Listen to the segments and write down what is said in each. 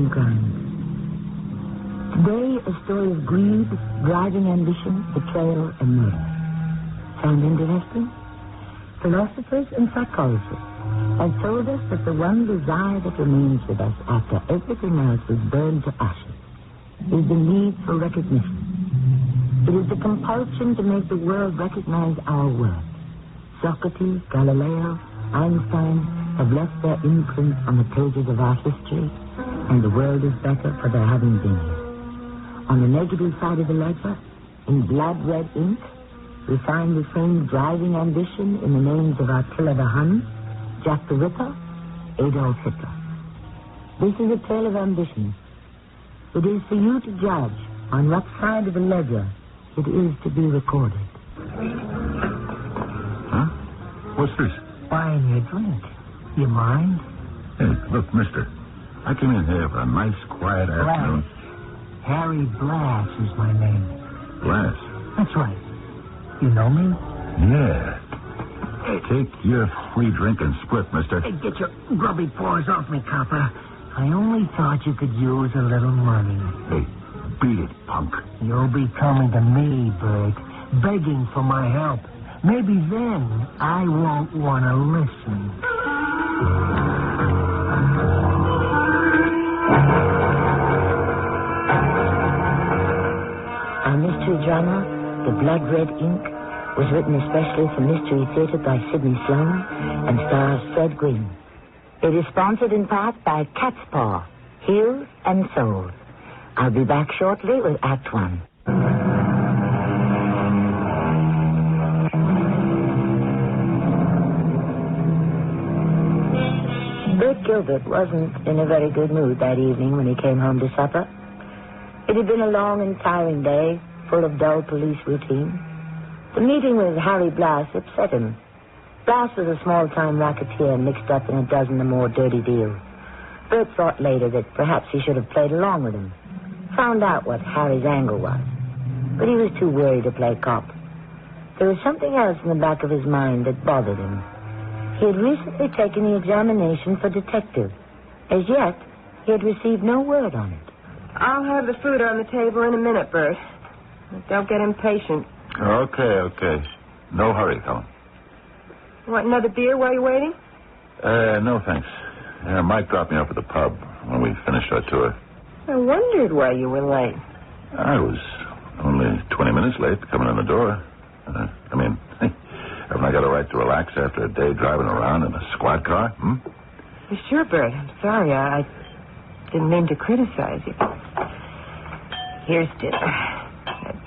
breeding grounds. Today, a story of greed, driving ambition, betrayal, and murder. Sound interesting? Philosophers and psychologists have told us that the one desire that remains with us after everything else is burned to ashes is the need for recognition. It is the compulsion to make the world recognize our worth. Socrates, Galileo, Einstein have left their imprint on the pages of our history, and the world is better for their having been here. On the negative side of the ledger, in blood-red ink, we find the same driving ambition in the names of Attila the Hun, Jack the Ripper, Adolf Hitler. This is a tale of ambition. It is for you to judge on what side of the ledger it is to be recorded. Huh? What's this? Buying you a drink. You mind? Hey, look, mister. I came in here for a nice, quiet afternoon. Harry Blass is my name. Blass? That's right. You know me? Yeah. Hey, take your free drink and split, mister. Hey, get your grubby paws off me, copper. I only thought you could use a little money. Hey, beat it, punk. You'll be coming to me, Bert, begging for my help. Maybe then I won't want to listen. Our mystery drama, The Blood Red Ink, was written especially for Mystery Theater by Sidney Sloan and stars Fred Gwynne. It is sponsored in part by Cat's Paw, Heels and Souls. I'll be back shortly with Act One. Bert Gilbert wasn't in a very good mood that evening when he came home to supper. It had been a long and tiring day, full of dull police routine. The meeting with Harry Blass upset him. Blass was a small-time racketeer mixed up in a dozen or more dirty deals. Bert thought later that perhaps he should have played along with him, found out what Harry's angle was. But he was too worried to play cop. There was something else in the back of his mind that bothered him. He had recently taken the examination for detective. As yet, he had received no word on it. I'll have the food on the table in a minute, Bert. Don't get impatient. Okay. No hurry, Helen. Want another beer while you're waiting? No, thanks. Mike dropped me off at the pub when we finished our tour. I wondered why you were late. I was only 20 minutes late coming in the door. Haven't I got a right to relax after a day driving around in a squad car? Sure, Bert. I'm sorry. I didn't mean to criticize you. Here's dinner.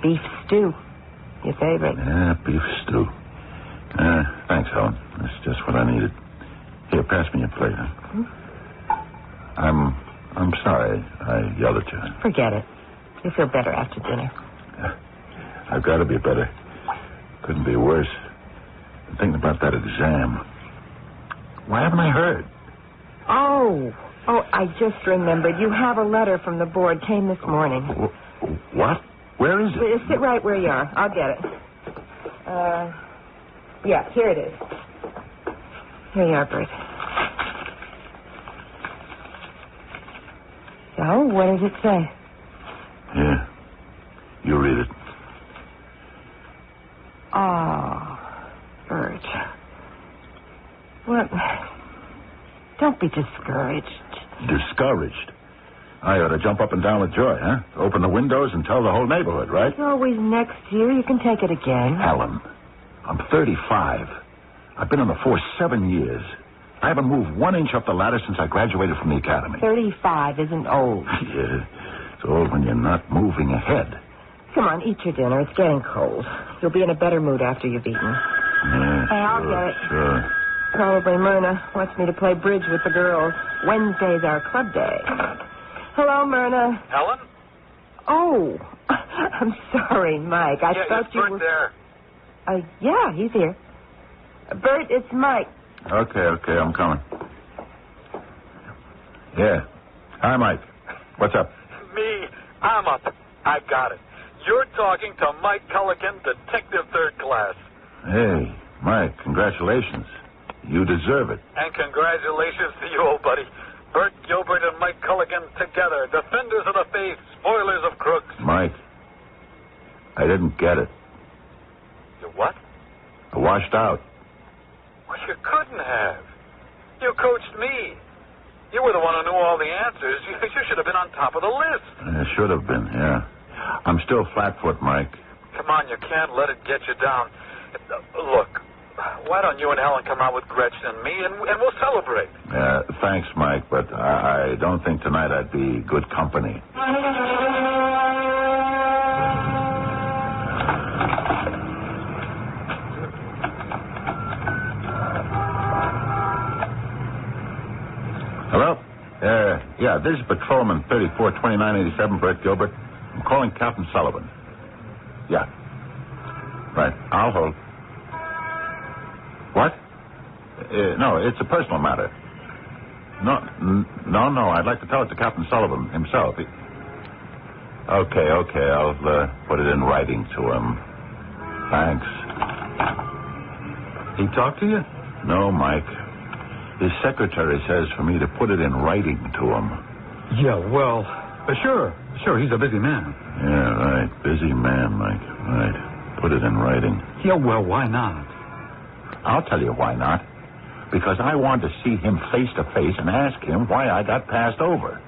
Beef stew. Your favorite. Yeah, beef stew. Thanks, Helen. That's just what I needed. Here, pass me your plate. I'm sorry I yelled at you. Forget it. You'll feel better after dinner. I've got to be better. Couldn't be worse. I'm thinking about that exam. Why haven't I heard? Oh, I just remembered. You have a letter from the board. Came this morning. What? Where is it? Sit right where you are. I'll get it. Yeah, here it is. Here you are, Bert. So, what does it say? Yeah. You read it. Oh, Bert. What? Don't be discouraged. Discouraged? I ought to jump up and down with joy, huh? Open the windows and tell the whole neighborhood, right? It's always next year. You can take it again. Alan, I'm 35. I've been on the force 7 years. I haven't moved 1 inch up the ladder since I graduated from the academy. 35 isn't old. Yeah, it's old when you're not moving ahead. Come on, eat your dinner. It's getting cold. You'll be in a better mood after you've eaten. Yeah, hey, I'll get it. Sure. Probably Myrna wants me to play bridge with the girls. Wednesday's our club day. Hello, Myrna. Helen? Oh, I'm sorry, Mike. I thought you were... there. Yeah, he's here. Bert, it's Mike. Okay, I'm coming. Yeah. Hi, Mike. What's up? Me, I'm up. I got it. You're talking to Mike Culligan, Detective Third Class. Hey, Mike, congratulations. You deserve it. And congratulations to you, old buddy. Bert Gilbert and Mike Culligan together. Defenders of the faith, spoilers of crooks. Mike, I didn't get it. You what? I washed out. Well, you couldn't have. You coached me. You were the one who knew all the answers. You should have been on top of the list. I should have been, yeah. I'm still flatfoot, Mike. Come on, you can't let it get you down. Look, why don't you and Helen come out with Gretchen and me, and we'll celebrate? Thanks, Mike, but I don't think tonight I'd be good company. Hello? Yeah, this is Patrolman 342987, Bert Gilbert. I'm calling Captain Sullivan. Yeah. Right, I'll hold. What? No, it's a personal matter. No, I'd like to tell it to Captain Sullivan himself. Okay, I'll put it in writing to him. Thanks. He talked to you? No, Mike. His secretary says for me to put it in writing to him. Yeah, well, sure, he's a busy man. Yeah, right, busy man, Mike, right. Put it in writing. Yeah, well, why not? I'll tell you why not. Because I want to see him face to face and ask him why I got passed over.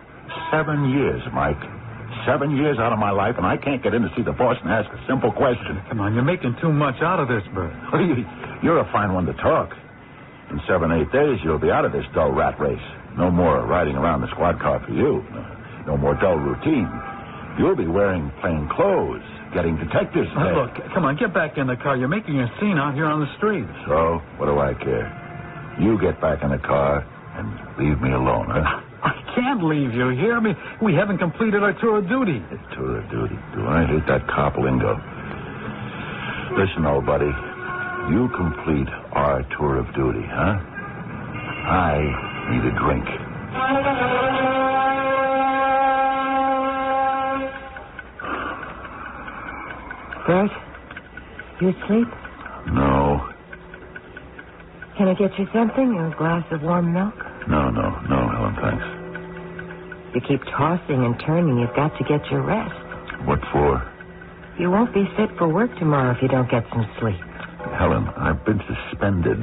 7 years, Mike. 7 years out of my life, and I can't get in to see the boss and ask a simple question. Come on, you're making too much out of this, Bert. You're a fine one to talk. In 7-8 days, you'll be out of this dull rat race. No more riding around the squad car for you. No more dull routine. You'll be wearing plain clothes, getting detectives. Look, come on, get back in the car. You're making a scene out here on the street. So, what do I care? You get back in the car and leave me alone, huh? I can't leave you here. I mean, we haven't completed our tour of duty. The tour of duty? Do I hate that cop lingo? Listen, old buddy. You complete our tour of duty, huh? I need a drink. Bert, you asleep? No. Can I get you something? A glass of warm milk? No, Helen, thanks. You keep tossing and turning. You've got to get your rest. What for? You won't be fit for work tomorrow if you don't get some sleep. Helen, I've been suspended.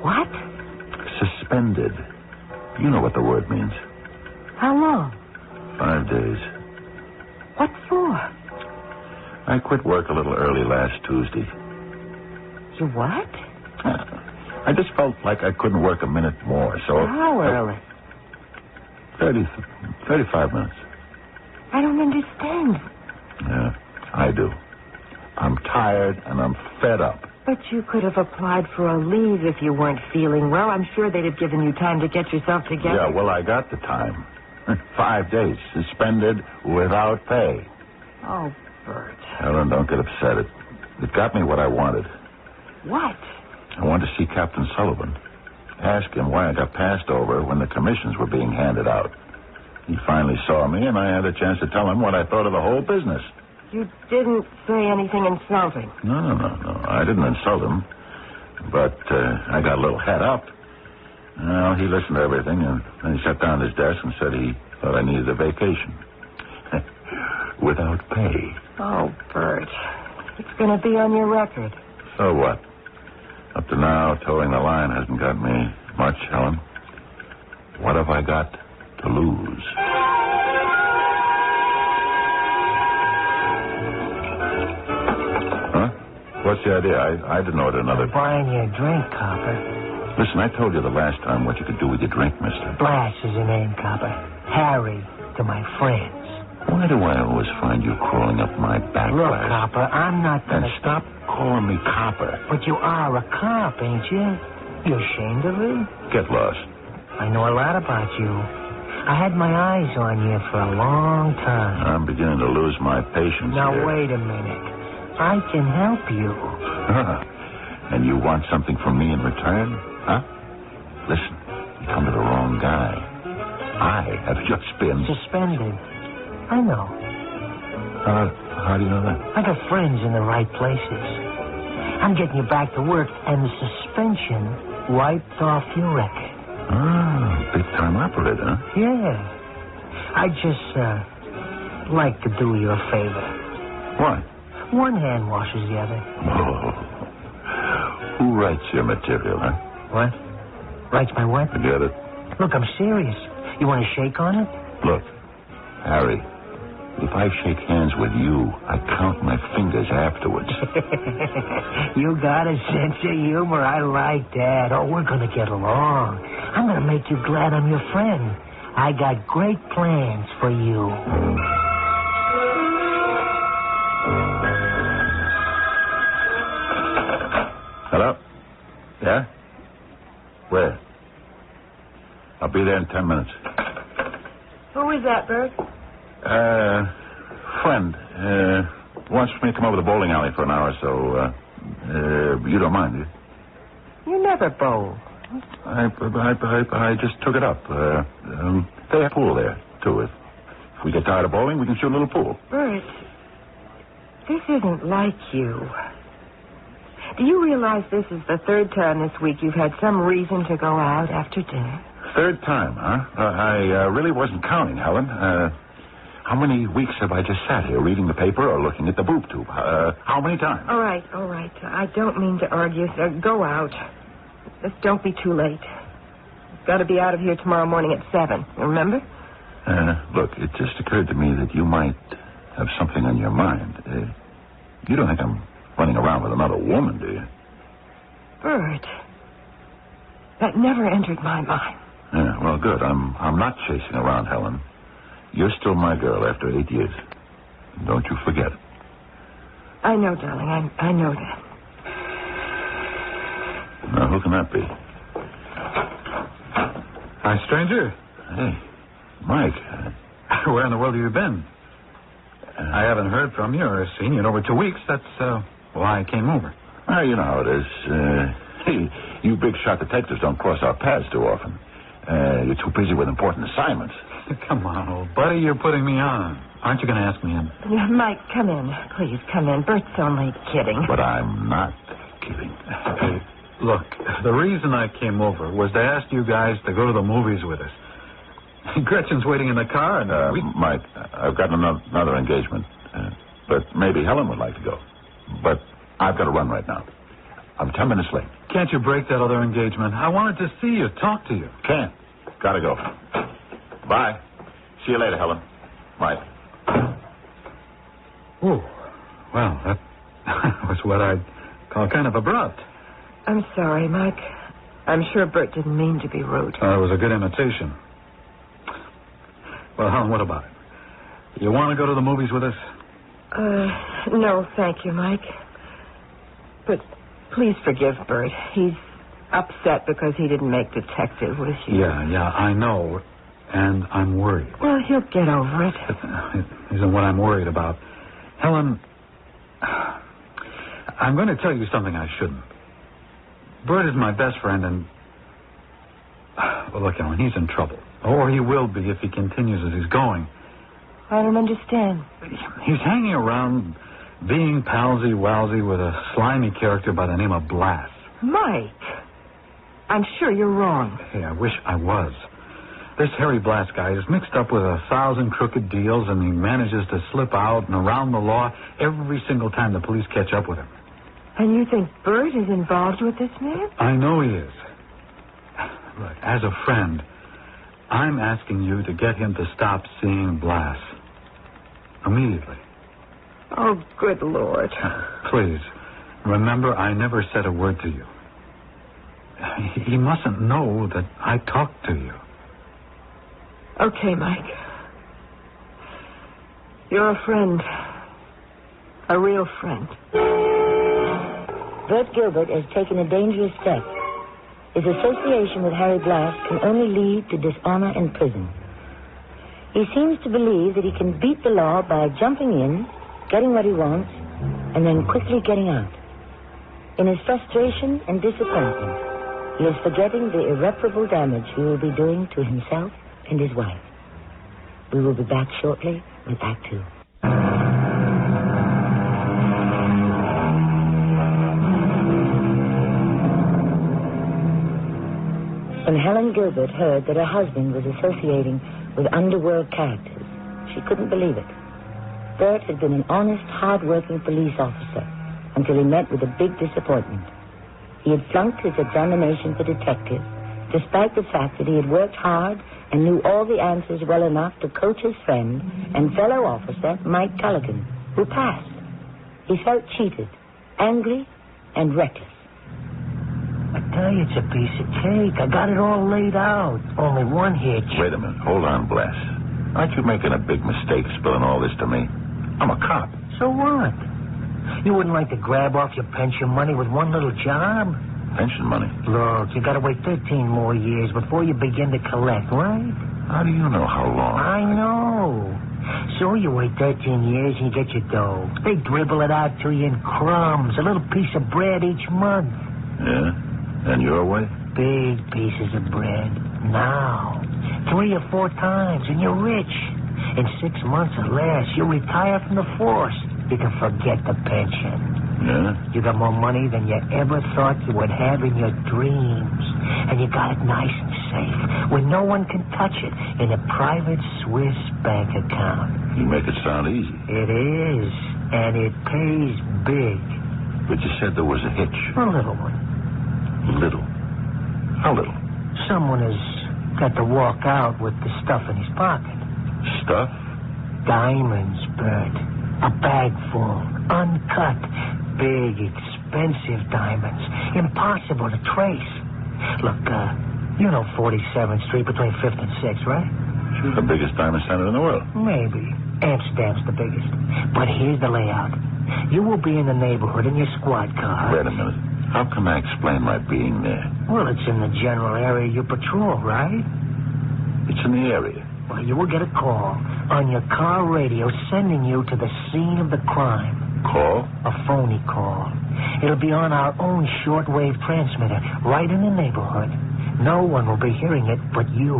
What? Suspended. You know what the word means. How long? 5 days. What for? I quit work a little early last Tuesday. You what? I just felt like I couldn't work a minute more, so... How early? 35 minutes. I don't understand. Yeah, I do. I'm tired and I'm fed up. But you could have applied for a leave if you weren't feeling well. I'm sure they'd have given you time to get yourself together. Yeah, well, I got the time. 5 days, suspended without pay. Oh, Bert. Helen, don't get upset. It got me what I wanted. What? I wanted to see Captain Sullivan. Ask him why I got passed over when the commissions were being handed out. He finally saw me, and I had a chance to tell him what I thought of the whole business. You didn't say anything insulting. No. I didn't insult him. But I got a little head up. Well, he listened to everything, and then he sat down at his desk and said he thought I needed a vacation. Without pay. Oh, Bert. It's going to be on your record. So what? Up to now, towing the line hasn't got me much, Helen. What have I got to lose? Huh? What's the idea? I didn't order another... I'm buying you a drink, Copper. Listen, I told you the last time what you could do with your drink, mister. Blash is your name, Copper. Harry to my friends. Why do I always find you crawling up my back, Look, Blash? Copper, I'm not And gonna... stop calling me Copper. But you are a cop, ain't you? You ashamed of it? Get lost. I know a lot about you. I had my eyes on you for a long time. I'm beginning to lose my patience Now, here. wait a minute. I can help you. And you want something from me in return? Huh? Listen, you come to the wrong guy. I have just been... Suspended. I know. How do you know that? I got friends in the right places. I'm getting you back to work, and the suspension wiped off your record. Ah, big-time operator, huh? Yeah. I just, like to do you a favor. What? One hand washes the other. Oh. Who writes your material, huh? What? Writes my what? Forget it. Look, I'm serious. You want to shake on it? Look, Harry, if I shake hands with you, I count my fingers afterwards. You got a sense of humor. I like that. Oh, we're going to get along. I'm going to make you glad I'm your friend. I got great plans for you. Hello? Yeah? Where? I'll be there in 10 minutes. Who is that, Bert? Friend. Wants me to come over to the bowling alley for an hour, so, you don't mind, do you? You never bowl. I just took it up. They have a pool there, too. If we get tired of bowling, we can shoot a little pool. Bert, this isn't like you. Do you realize this is the third time this week you've had some reason to go out after dinner? Third time, huh? I really wasn't counting, Helen. How many weeks have I just sat here reading the paper or looking at the boob tube? How many times? All right. I don't mean to argue. Go out. Just don't be too late. You've got to be out of here tomorrow morning at 7. Remember? Look, it just occurred to me that you might have something on your mind. You don't think I'm running around with another woman, do you? Bert, that never entered my mind. Yeah, well, good. I'm not chasing around, Helen. You're still my girl after 8 years. Don't you forget it. I know, darling. I know that. Now, who can that be? Hi, stranger. Hey, Mike. Where in the world have you been? I haven't heard from you or seen you in over 2 weeks. That's why I came over. Well, you know how it is. Hey, you big shot detectives don't cross our paths too often. You're too busy with important assignments. Come on, old buddy, you're putting me on. Aren't you going to ask me in? Mike, come in. Please, come in. Bert's only kidding. But I'm not kidding. Hey, look, the reason I came over was to ask you guys to go to the movies with us. Gretchen's waiting in the car, and Mike, I've got another engagement. But maybe Helen would like to go. But I've got to run right now. I'm 10 minutes late. Can't you break that other engagement? I wanted to see you, talk to you. Can't. Gotta go. Bye. See you later, Helen. Mike. Oh, well, that was what I'd call kind of abrupt. I'm sorry, Mike. I'm sure Bert didn't mean to be rude. It was a good imitation. Well, Helen, what about it? You want to go to the movies with us? No, thank you, Mike. But please forgive Bert. He's upset because he didn't make detective with you. Yeah, I know. And I'm worried. Well, he'll get over it. It isn't what I'm worried about. Helen, I'm going to tell you something I shouldn't. Bert is my best friend, and... Well, look, Helen, he's in trouble. Or he will be if he continues as he's going. I don't understand. He's hanging around being palsy-walsy with a slimy character by the name of Blass. Mike, I'm sure you're wrong. Hey, I wish I was. This Harry Blass guy is mixed up with 1,000 crooked deals, and he manages to slip out and around the law every single time the police catch up with him. And you think Bert is involved with this man? I know he is. Look, as a friend, I'm asking you to get him to stop seeing Blass. Immediately. Oh, good Lord. Please, remember, I never said a word to you. He mustn't know that I talked to you. Okay, Mike. You're a friend. A real friend. Bert Gilbert has taken a dangerous step. His association with Harry Blass can only lead to dishonor and prison. He seems to believe that he can beat the law by jumping in, getting what he wants, and then quickly getting out. In his frustration and disappointment, he is forgetting the irreparable damage he will be doing to himself and his wife. We will be back shortly with Act 2. When Helen Gilbert heard that her husband was associating with underworld characters, she couldn't believe it. Bert had been an honest, hard-working police officer until he met with a big disappointment. He had flunked his examination for detective, despite the fact that he had worked hard and knew all the answers well enough to coach his friend and fellow officer, Mike Culligan, who passed. He felt cheated, angry, and reckless. I tell you, it's a piece of cake. I got it all laid out. Only one hitch. Wait a minute. Hold on, Bless. Aren't you making a big mistake spilling all this to me? I'm a cop. So what? You wouldn't like to grab off your pension money with one little job? Pension money? Look, you gotta wait 13 more years before you begin to collect, right? How do you know how long? I know. So you wait 13 years and you get your dough. They dribble it out to you in crumbs, a little piece of bread each month. Yeah? And your way? Big pieces of bread. Now. 3 or 4 times, and you're rich. In 6 months or less, you retire from the force. You can forget the pension. Yeah? You got more money than you ever thought you would have in your dreams. And you got it nice and safe, where no one can touch it, in a private Swiss bank account. You make it sound easy. It is, and it pays big. But you said there was a hitch. A little one. Little? How little? Someone has got to walk out with the stuff in his pocket. Stuff? Diamonds, Bert. A bag full. Uncut. Big, expensive diamonds. Impossible to trace. Look, you know 47th Street between 5th and 6th, right? Sure, the biggest diamond center in the world. Maybe. Amsterdam's the biggest. But here's the layout. You will be in the neighborhood in your squad car. Wait a minute. How can I explain my being there? Well, it's in the general area you patrol, right? It's in the area. Well, you will get a call on your car radio sending you to the scene of the crime. Call? A phony call. It'll be on our own shortwave transmitter right in the neighborhood. No one will be hearing it but you.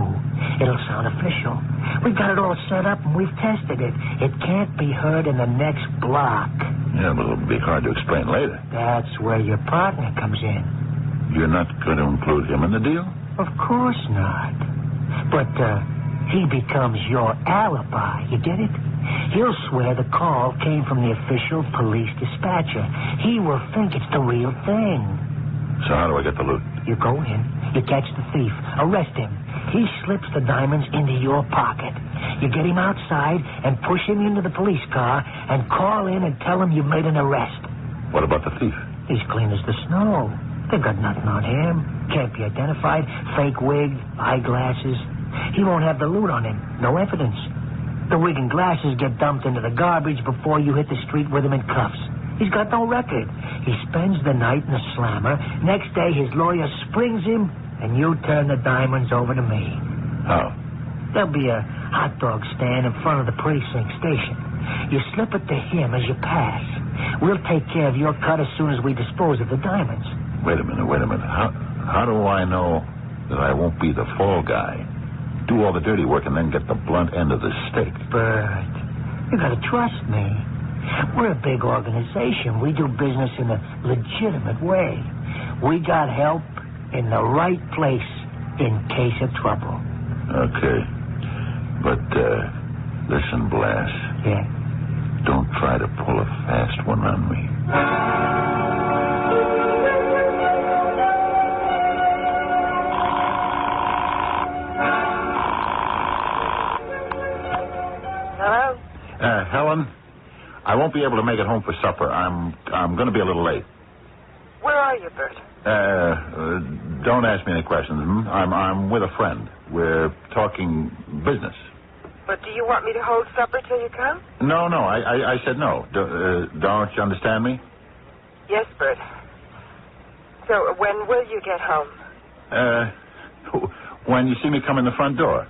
It'll sound official. We've got it all set up and we've tested it. It can't be heard in the next block. Yeah, but it'll be hard to explain later. That's where your partner comes in. You're not going to include him in the deal? Of course not. But, he becomes your alibi. You get it? He'll swear the call came from the official police dispatcher. He will think it's the real thing. So how do I get the loot? You go in, you catch the thief, arrest him. He slips the diamonds into your pocket. You get him outside and push him into the police car and call in and tell him you made an arrest. What about the thief? He's clean as the snow. They've got nothing on him. Can't be identified. Fake wig, eyeglasses. He won't have the loot on him. No evidence. The wig and glasses get dumped into the garbage before you hit the street with him in cuffs. He's got no record. He spends the night in the slammer. Next day, his lawyer springs him, and you turn the diamonds over to me. How? There'll be a hot dog stand in front of the precinct station. You slip it to him as you pass. We'll take care of your cut as soon as we dispose of the diamonds. Wait a minute. How do I know that I won't be the fall guy? Do all the dirty work and then get the blunt end of the stick. Bert, you gotta trust me. We're a big organization. We do business in a legitimate way. We got help in the right place in case of trouble. Okay. But, listen, Blas. Yeah? Don't try to pull a fast one on me. Hello? Helen, I won't be able to make it home for supper. I'm going to be a little late. Where are you, Bert? Don't ask me any questions. I'm with a friend. We're talking business. But do you want me to hold supper till you come? No, I said no. Don't you understand me? Yes, Bert. So when will you get home? When you see me come in the front door.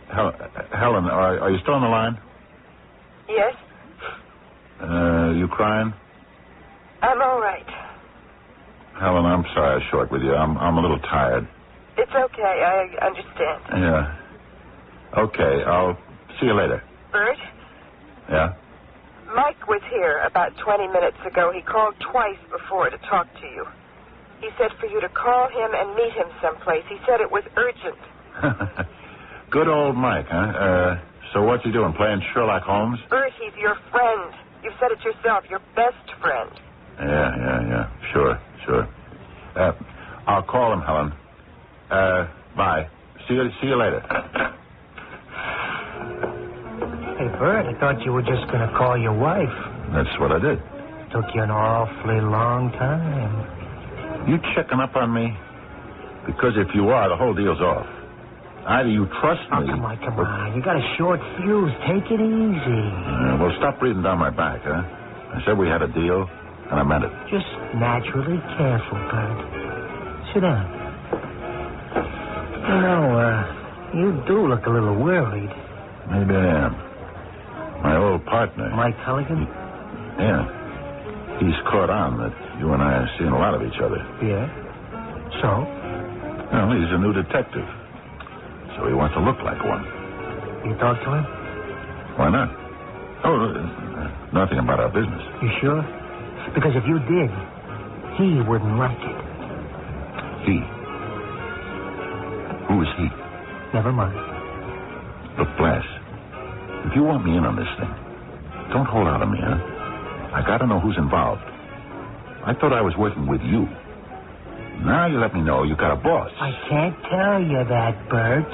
Helen, are you still on the line? Yes? You crying? I'm all right. Helen, I'm sorry I was short with you. I'm a little tired. It's okay. I understand. Yeah. Okay, I'll see you later. Bert? Yeah? Mike was here about 20 minutes ago. He called twice before to talk to you. He said for you to call him and meet him someplace. He said it was urgent. Good old Mike, huh? So what's he doing, playing Sherlock Holmes? Bert, he's your friend. You've said it yourself, your best friend. Yeah. Sure. I'll call him, Helen. Bye. See you later. Hey, Bert, I thought you were just going to call your wife. That's what I did. Took you an awfully long time. You checking up on me? Because if you are, the whole deal's off. Either you trust me... Oh, come on. You got a short fuse. Take it easy. Well, stop breathing down my back, huh? I said we had a deal, and I meant it. Just naturally careful, Bert. Sit down. You know, you do look a little worried. Maybe I am. My old partner... Mike Culligan? Yeah. He's caught on that you and I are seeing a lot of each other. Yeah? So? Well, he's a new detective. So he wants to look like one. You talk to him? Why not? Oh, nothing about our business. You sure? Because if you did, he wouldn't like it. He? Who is he? Never mind. Look, Blas, if you want me in on this thing, don't hold out on me, huh? I gotta know who's involved. I thought I was working with you. Now you let me know you got a boss. I can't tell you that, Bert.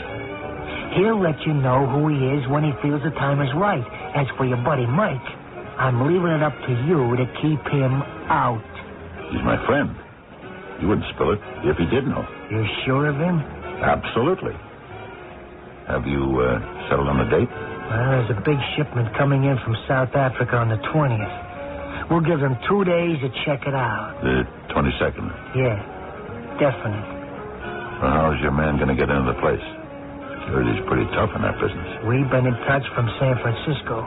He'll let you know who he is when he feels the time is right. As for your buddy Mike, I'm leaving it up to you to keep him out. He's my friend. You wouldn't spill it if he did know. You're sure of him? Absolutely. Have you settled on a date? Well, there's a big shipment coming in from South Africa on the 20th. We'll give them 2 days to check it out. The 22nd? Yeah, definite. Well, how's your man going to get into the place? Security's pretty tough in that business. We've been in touch from San Francisco.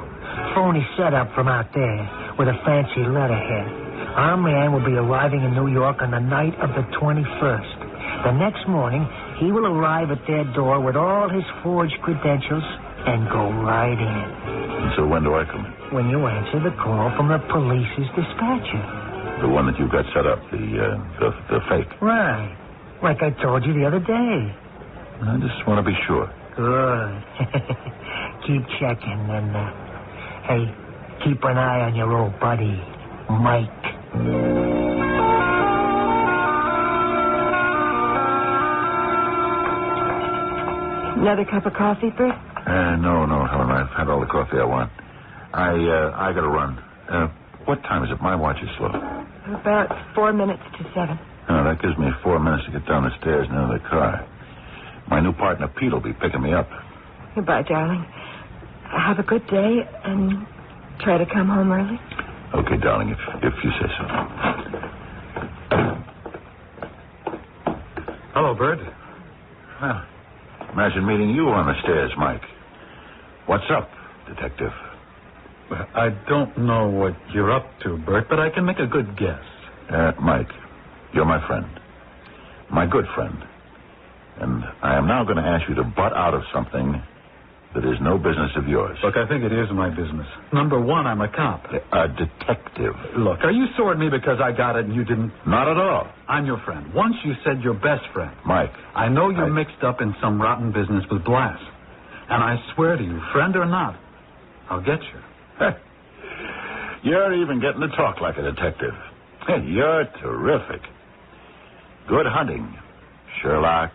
Phony setup from out there with a fancy letterhead. Our man will be arriving in New York on the night of the 21st. The next morning, he will arrive at their door with all his forged credentials and go right in. And so when do I come in? When you answer the call from the police's dispatcher. The one that you got set up, the fake. Right. Like I told you the other day. I just want to be sure. Good. Keep checking and, hey, keep an eye on your old buddy, Mike. Another cup of coffee, Bert? No, Helen. I've had all the coffee I want. I got to run. What time is it? My watch is slow. About 4 minutes to 7. Oh, that gives me 4 minutes to get down the stairs and into the car. My new partner, Pete, will be picking me up. Goodbye, darling. Have a good day and try to come home early. Okay, darling, if you say so. Hello, Bert. Well, imagine meeting you on the stairs, Mike. What's up, detective? I don't know what you're up to, Bert, but I can make a good guess. Mike, you're my friend. My good friend. And I am now going to ask you to butt out of something that is no business of yours. Look, I think it is my business. Number one, I'm a cop. A detective. Look, are you sore at me because I got it and you didn't? Not at all. I'm your friend. Once you said your best friend. Mike. I know you're mixed up in some rotten business with Blas. And I swear to you, friend or not, I'll get you. You're even getting to talk like a detective. Hey, you're terrific. Good hunting, Sherlock.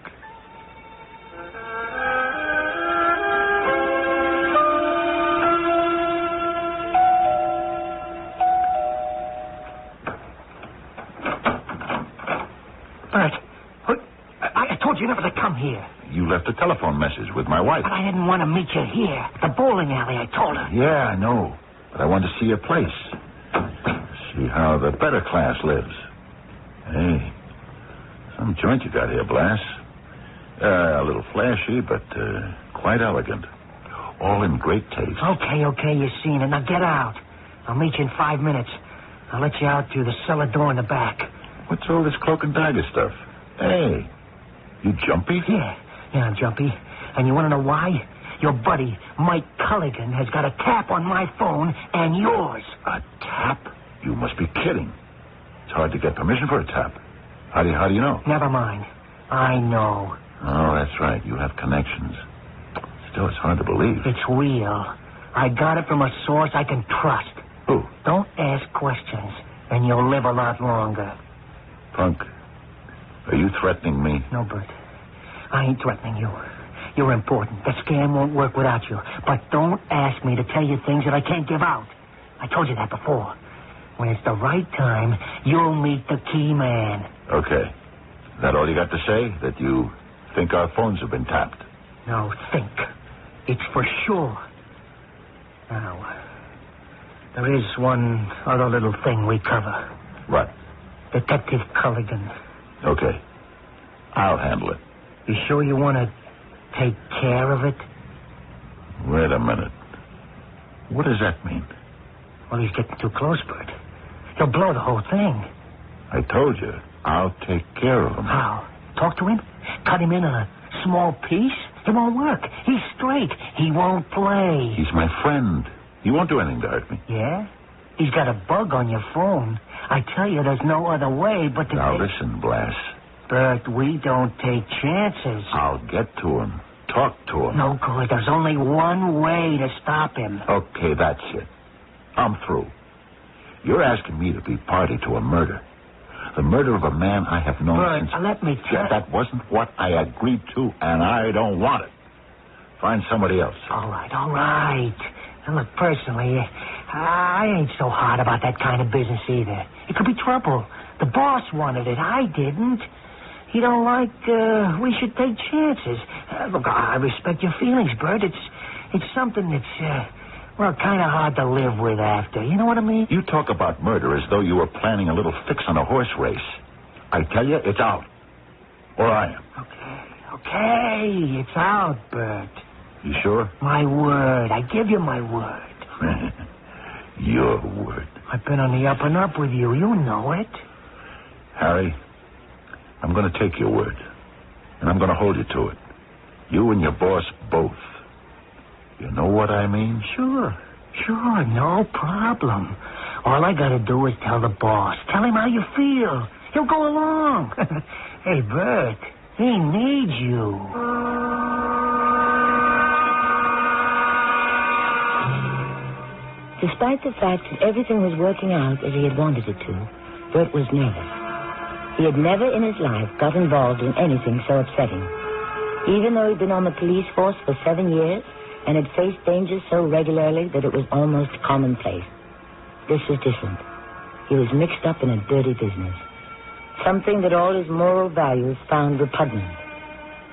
Bert, I told you never to come here. You left a telephone message with my wife. But I didn't want to meet you here. At the bowling alley, I told her. Yeah, I know. But I wanted to see your place. See how the better class lives. Hey, some joint you got here, Blas. A little flashy, but quite elegant. All in great taste. Okay, you've seen it. Now get out. I'll meet you in 5 minutes. I'll let you out through the cellar door in the back. What's all this cloak and dagger stuff? Hey, you jumpy? Yeah, I'm jumpy. And you want to know why? Your buddy, Mike Culligan, has got a tap on my phone and yours. A tap? You must be kidding. It's hard to get permission for a tap. How do you know? Never mind. I know. Oh, that's right. You have connections. Still, it's hard to believe. It's real. I got it from a source I can trust. Who? Don't ask questions, and you'll live a lot longer. Punk, are you threatening me? No, Bert. I ain't threatening you. You're important. The scam won't work without you. But don't ask me to tell you things that I can't give out. I told you that before. When it's the right time, you'll meet the key man. Okay. Is that all you got to say? That you think our phones have been tapped? No, think. It's for sure. Now, there is one other little thing we cover. What? Detective Culligan. Okay. I'll handle it. You sure you want to take care of it? Wait a minute. What does that mean? Well, he's getting too close, Bert. He'll blow the whole thing. I told you, I'll take care of him. How? Talk to him? Cut him in a small piece? It won't work. He's straight. He won't play. He's my friend. He won't do anything to hurt me. Yeah? He's got a bug on your phone. I tell you, there's no other way but to... Now listen, Blass. Bert, we don't take chances. I'll get to him. Talk to him. No good. There's only one way to stop him. Okay, that's it. I'm through. You're asking me to be party to a murder. The murder of a man I have known Bert, since... let me tell... That wasn't what I agreed to, and I don't want it. Find somebody else. All right. And look, personally, I ain't so hard about that kind of business either. It could be trouble. The boss wanted it. I didn't. He don't like we should take chances. Look, I respect your feelings, Bert. It's something that's, kind of hard to live with after. You know what I mean? You talk about murder as though you were planning a little fix on a horse race. I tell you, it's out. Or I am. Okay. It's out, Bert. You sure? My word. I give you my word. Your word. I've been on the up and up with you. You know it. Harry, I'm going to take your word. And I'm going to hold you to it. You and your boss both. You know what I mean? Sure. No problem. All I got to do is tell the boss. Tell him how you feel. He'll go along. Hey, Bert, he needs you. Despite the fact that everything was working out as he had wanted it to, Bert was nervous. He had never in his life got involved in anything so upsetting. Even though he'd been on the police force for 7 years and had faced dangers so regularly that it was almost commonplace, this was different. He was mixed up in a dirty business, something that all his moral values found repugnant.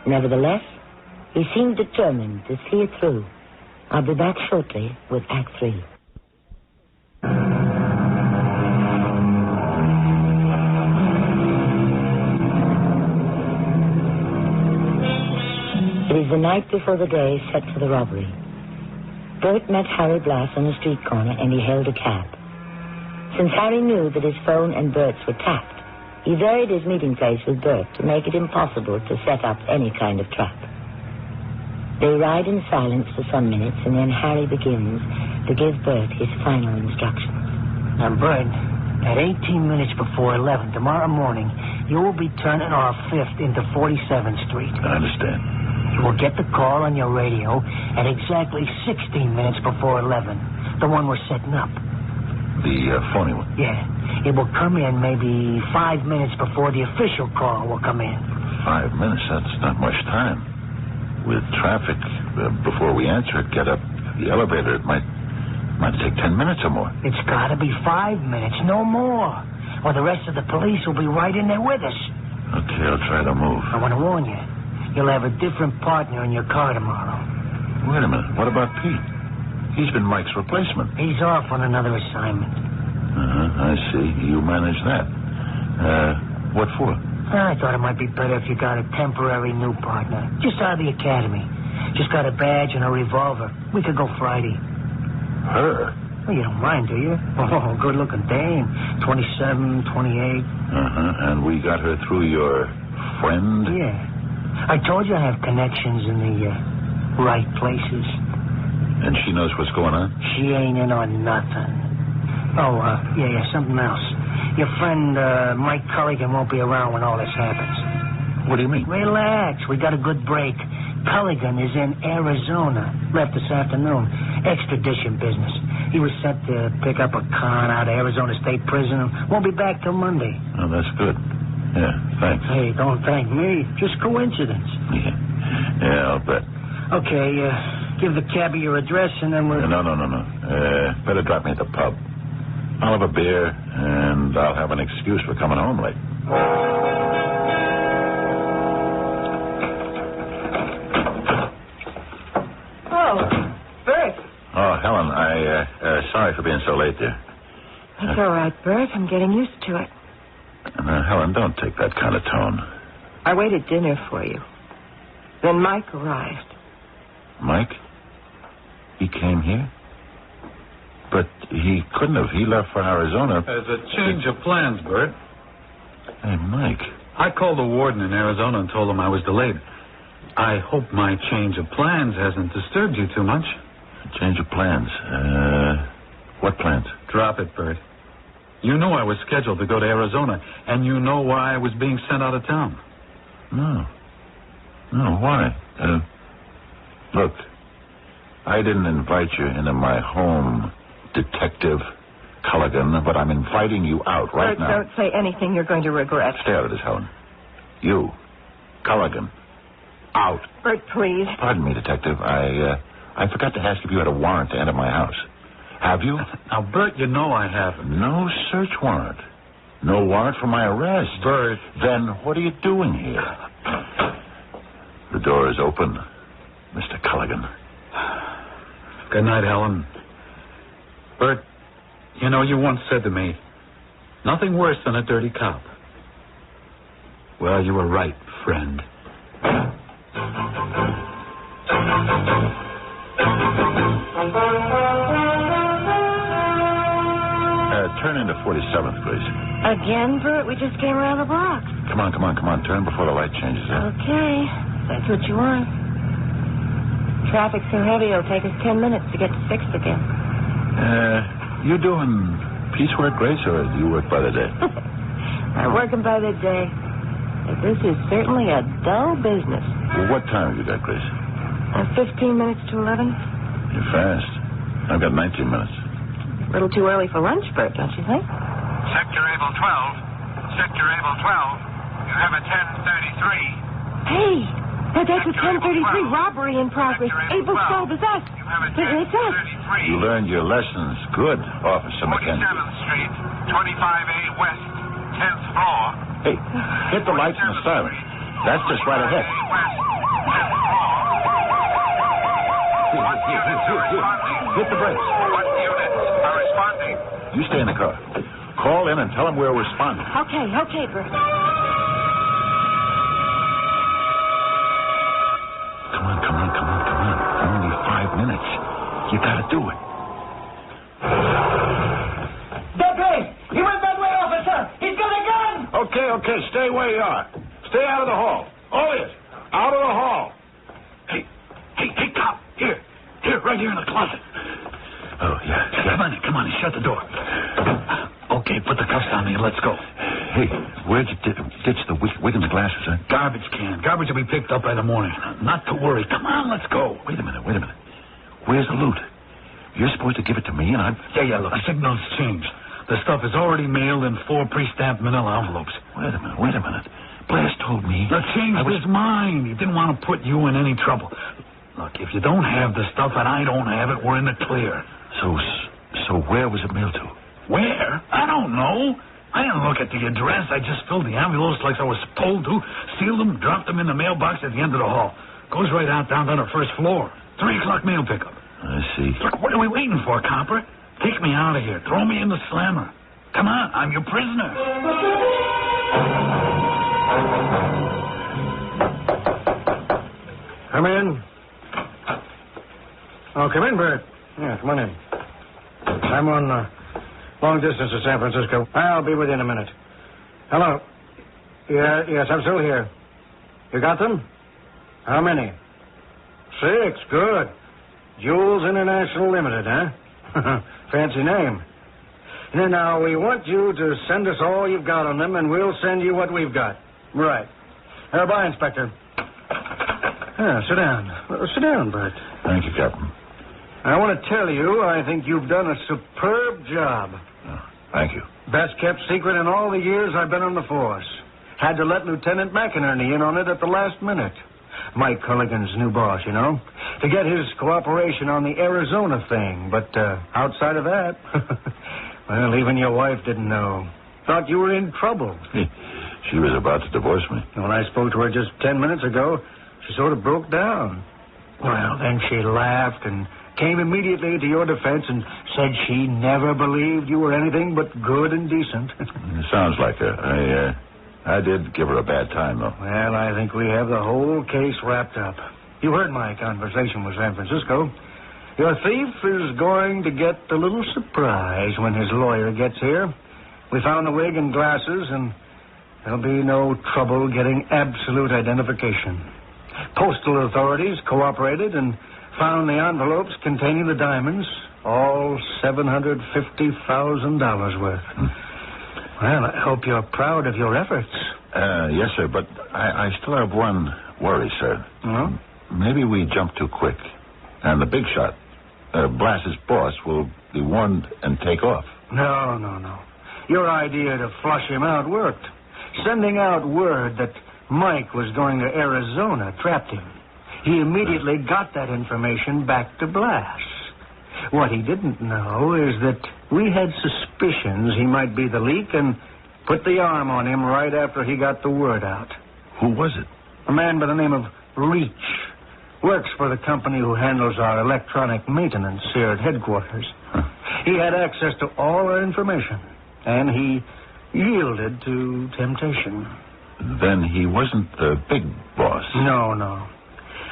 Nevertheless, he seemed determined to see it through. I'll be back shortly with Act 3. It is the night before the day set for the robbery. Bert met Harry Blass on a street corner and he hailed a cab. Since Harry knew that his phone and Bert's were tapped, he varied his meeting place with Bert to make it impossible to set up any kind of trap. They ride in silence for some minutes and then Harry begins to give Bert his final instructions. Now, Bert, at 18 minutes before 11 tomorrow morning, you will be turning off 5th into 47th Street. I understand. You will get the call on your radio at exactly 16 minutes before 11, the one we're setting up. The phony one? Yeah. It will come in maybe 5 minutes before the official call will come in. 5 minutes? That's not much time. With traffic, before we answer it, get up the elevator, it might take 10 minutes or more. It's got to be 5 minutes, no more. Or the rest of the police will be right in there with us. Okay, I'll try to move. I want to warn you. You'll have a different partner in your car tomorrow. Wait a minute. What about Pete? He's been Mike's replacement. He's off on another assignment. I see. You manage that. What for? I thought it might be better if you got a temporary new partner. Just out of the academy. Just got a badge and a revolver. We could go Friday. Her? Well, you don't mind, do you? Oh, good-looking dame. 27, 28. And we got her through your friend? Yeah. I told you I have connections in the right places. And she knows what's going on? She ain't in on nothing. Oh, yeah, something else. Your friend, Mike Culligan, won't be around when all this happens. What do you mean? Relax. We got a good break. Culligan is in Arizona. Left this afternoon. Extradition business. He was sent to pick up a con out of Arizona State Prison and won't be back till Monday. Oh, that's good. Yeah, thanks. Hey, don't thank me. Just coincidence. Yeah, I'll bet. Okay, give the cabbie your address and then we'll... No. Better drop me at the pub. I'll have a beer, and I'll have an excuse for coming home late. Helen, sorry for being so late, dear. That's all right, Bert. I'm getting used to it. Helen, don't take that kind of tone. I waited dinner for you. Then Mike arrived. Mike? He came here? But he couldn't have. He left for Arizona. There's a change of plans, Bert. Hey, Mike. I called the warden in Arizona and told him I was delayed. I hope my change of plans hasn't disturbed you too much. Change of plans. What plans? Drop it, Bert. You knew I was scheduled to go to Arizona, and you know why I was being sent out of town. No, why? Look, I didn't invite you into my home, Detective Culligan, but I'm inviting you out right Bert, now. Don't say anything you're going to regret. Stay out of this, Helen. You, Culligan, out. Bert, please. Pardon me, Detective. I forgot to ask if you had a warrant to enter my house. Have you? Now, Bert, you know I haven't. No search warrant. No warrant for my arrest. Bert. Then what are you doing here? The door is open, Mr. Culligan. Good night, Helen. Bert, you know, you once said to me, nothing worse than a dirty cop. Well, you were right, friend. Turn into 47th, please. Again, Bert? We just came around the block. Come on. Turn before the light changes. Okay. That's what you want. Traffic's so heavy, it'll take us 10 minutes to get to 6th again. You doing piecework, Grace, or do you work by the day? I'm working by the day. But this is certainly a dull business. Well, what time have you got, Grace? 15 minutes to 11. You're fast. I've got 19 minutes. A little too early for lunch, Bert, don't you think? Sector Able 12. Sector Able 12. You have a 1033. Hey, that's a 1033 robbery in progress. Able 12 is us. You have a It's us. 1033. You learned your lessons. Good, Officer McKenzie. 47th Street, 25A West, 10th floor. Hey, hit the lights and the siren. That's just right ahead. West, 10th floor. Hit the brakes. What units are responding? You stay in the car. Call in and tell them we're responding. Okay, Bert. Come on. Only 5 minutes. You gotta do it. That way! He went that way, officer! He's got a gun! Okay. Stay where you are. Stay out of the hall. All of you, out of the hall. Hey, cop. Here, right here in the closet. Oh, yeah. Come on, shut the door. Okay, put the cuffs on me and let's go. Hey, where'd you ditch the Wiggins glasses, huh? Garbage can. Garbage will be picked up by the morning. Not to worry. Come on, let's go. Wait a minute. Where's the loot? You're supposed to give it to me, and I'm... Yeah, look, the signal's changed. The stuff is already mailed in 4 pre-stamped manila envelopes. Wait a minute. Blass told me... Now, changed his mind. He didn't want to put you in any trouble. Look, if you don't have the stuff and I don't have it, we're in the clear. So where was it mailed to? Where? I don't know. I didn't look at the address. I just filled the envelopes like I was told to, sealed them, dropped them in the mailbox at the end of the hall. Goes right out down to the first floor. 3 o'clock mail pickup. I see. Look, what are we waiting for, copper? Take me out of here. Throw me in the slammer. Come on, I'm your prisoner. Come in. Oh, come in, Bert. Yeah, come on in. I'm on long distance to San Francisco. I'll be with you in a minute. Hello. Yes, I'm still here. You got them? How many? 6. Good. Jules International Limited, huh? Fancy name. Now, we want you to send us all you've got on them, and we'll send you what we've got. Right. Bye, Inspector. Sit down. Sit down, Bert. Thank you, Captain. I want to tell you, I think you've done a superb job. Thank you. Best kept secret in all the years I've been on the force. Had to let Lieutenant McInerney in on it at the last minute. Mike Culligan's new boss, you know, to get his cooperation on the Arizona thing. But outside of that, well, even your wife didn't know. Thought you were in trouble. She was about to divorce me. When I spoke to her just 10 minutes ago, she sort of broke down. Well, then she laughed and came immediately to your defense and said she never believed you were anything but good and decent. It sounds like her. I did give her a bad time, though. Well, I think we have the whole case wrapped up. You heard my conversation with San Francisco. Your thief is going to get a little surprise when his lawyer gets here. We found the wig and glasses, and there'll be no trouble getting absolute identification. Postal authorities cooperated and found the envelopes containing the diamonds, all $750,000 worth. Well, I hope you're proud of your efforts. Yes, sir, but I still have one worry, sir. Oh? Maybe we jumped too quick, and the big shot, Blass's boss, will be warned and take off. No. Your idea to flush him out worked. Sending out word that Mike was going to Arizona trapped him. He immediately got that information back to Blass. What he didn't know is that we had suspicions he might be the leak and put the arm on him right after he got the word out. Who was it? A man by the name of Reach. Works for the company who handles our electronic maintenance here at headquarters. He had access to all our information, and he yielded to temptation. Then he wasn't the big boss. No.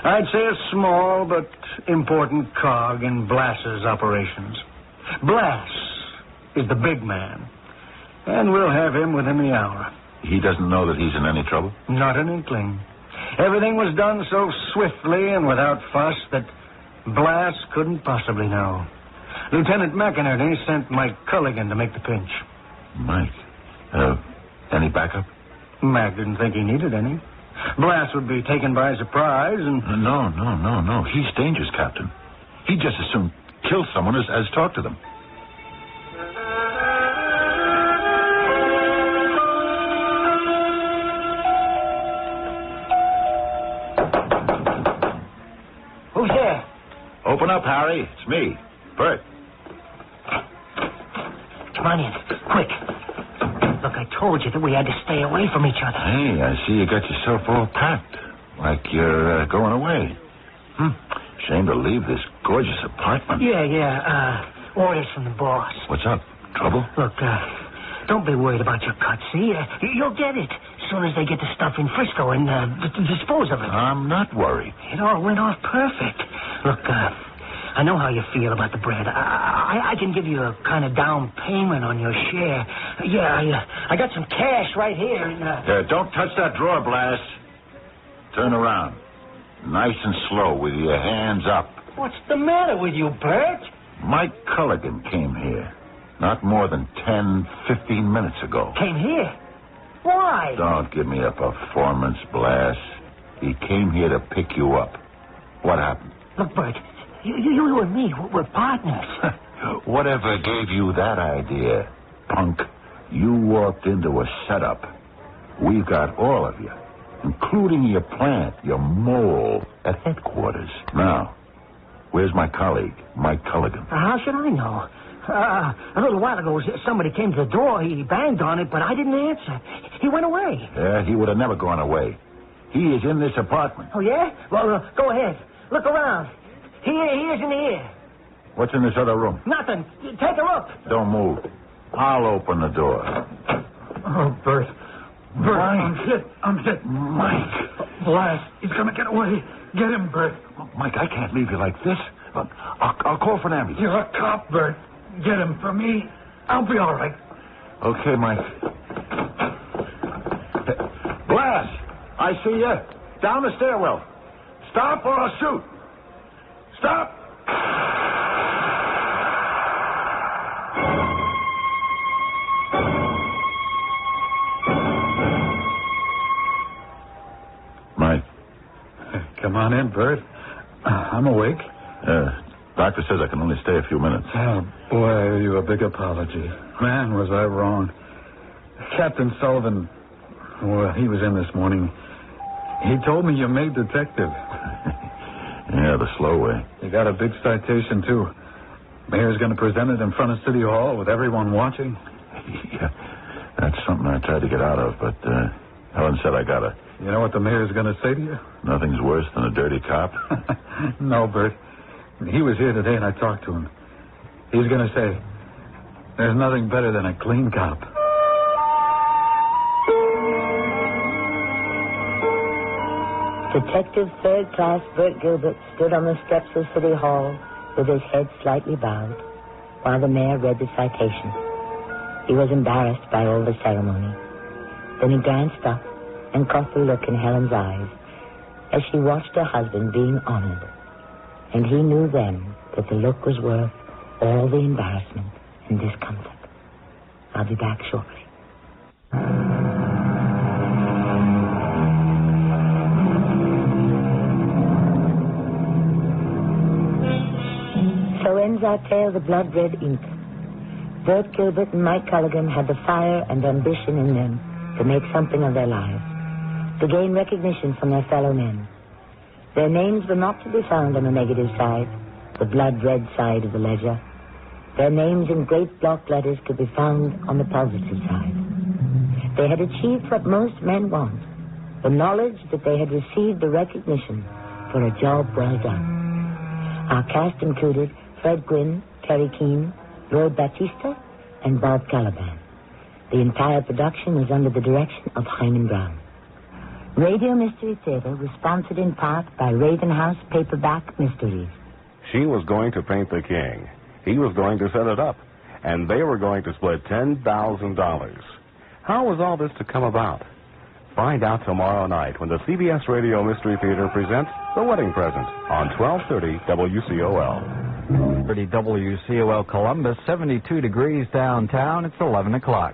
I'd say a small but important cog in Blass's operations. Blass is the big man, and we'll have him within the hour. He doesn't know that he's in any trouble? Not an inkling. Everything was done so swiftly and without fuss that Blass couldn't possibly know. Lieutenant McInerney sent Mike Culligan to make the pinch. Mike? Any backup? Mac didn't think he needed any. Blass would be taken by surprise and... No. He's dangerous, Captain. He'd just as soon kill someone as talk to them. Who's there? Open up, Harry. It's me, Bert. Come on in, quick. Look, I told you that we had to stay away from each other. Hey, I see you got yourself all packed. Like you're going away. Shame to leave this gorgeous apartment. Yeah. Orders from the boss. What's up? Trouble? Look, don't be worried about your cut, see? You'll get it as soon as they get the stuff in Frisco and dispose of it. I'm not worried. It all went off perfect. Look, I know how you feel about the bread. I can give you a kind of down payment on your share. Yeah, I got some cash right here. Don't touch that drawer, Blass. Turn around. Nice and slow with your hands up. What's the matter with you, Bert? Mike Culligan came here. Not more than 10, 15 minutes ago. Came here? Why? Don't give me a performance, Blass. He came here to pick you up. What happened? Look, Bert, you and me, we're partners. Whatever gave you that idea, punk? You walked into a setup. We've got all of you, including your plant, your mole, at headquarters. Now, where's my colleague, Mike Culligan? How should I know? A little while ago, somebody came to the door. He banged on it, but I didn't answer. He went away. Yeah, he would have never gone away. He is in this apartment. Oh, yeah? Well, go ahead. Look around. He isn't here. What's in this other room? Nothing. Take a look. Don't move. I'll open the door. Oh, Bert. Bert, Mike. I'm hit. Mike. Blass, he's going to get away. Get him, Bert. Mike, I can't leave you like this. Look, I'll call for an ambulance. You're a cop, Bert. Get him for me. I'll be all right. Okay, Mike. Blass, I see you. Down the stairwell. Stop or I'll shoot. Stop. Come on in, Bert. I'm awake. Doctor says I can only stay a few minutes. Oh, boy, I owe you a big apology. Man, was I wrong. Captain Sullivan, well, he was in this morning. He told me you made detective. Yeah, the slow way. You got a big citation, too. Mayor's going to present it in front of City Hall with everyone watching. Yeah, that's something I tried to get out of, but Helen said I got to. You know what the mayor's going to say to you? Nothing's worse than a dirty cop. No, Bert. He was here today, and I talked to him. He's going to say, there's nothing better than a clean cop. Detective Third Class Bert Gilbert stood on the steps of City Hall with his head slightly bowed while the mayor read the citation. He was embarrassed by all the ceremony. Then he glanced up and caught the look in Helen's eyes as she watched her husband being honored. And he knew then that the look was worth all the embarrassment and discomfort. I'll be back shortly. So ends our tale, The Blood Red Ink. Bert Gilbert and Mike Culligan had the fire and ambition in them to make something of their lives, to gain recognition from their fellow men. Their names were not to be found on the negative side, the blood-red side of the ledger. Their names in great block letters could be found on the positive side. They had achieved what most men want, the knowledge that they had received the recognition for a job well done. Our cast included Fred Gwynne, Terry Keane, Lloyd Batista, and Bob Caliban. The entire production was under the direction of Hyman Brown. Radio Mystery Theater was sponsored in part by Raven House Paperback Mysteries. She was going to paint the king. He was going to set it up. And they were going to split $10,000. How was all this to come about? Find out tomorrow night when the CBS Radio Mystery Theater presents The Wedding Present on 1230 WCOL. 30 WCOL Columbus, 72 degrees downtown. It's 11 o'clock.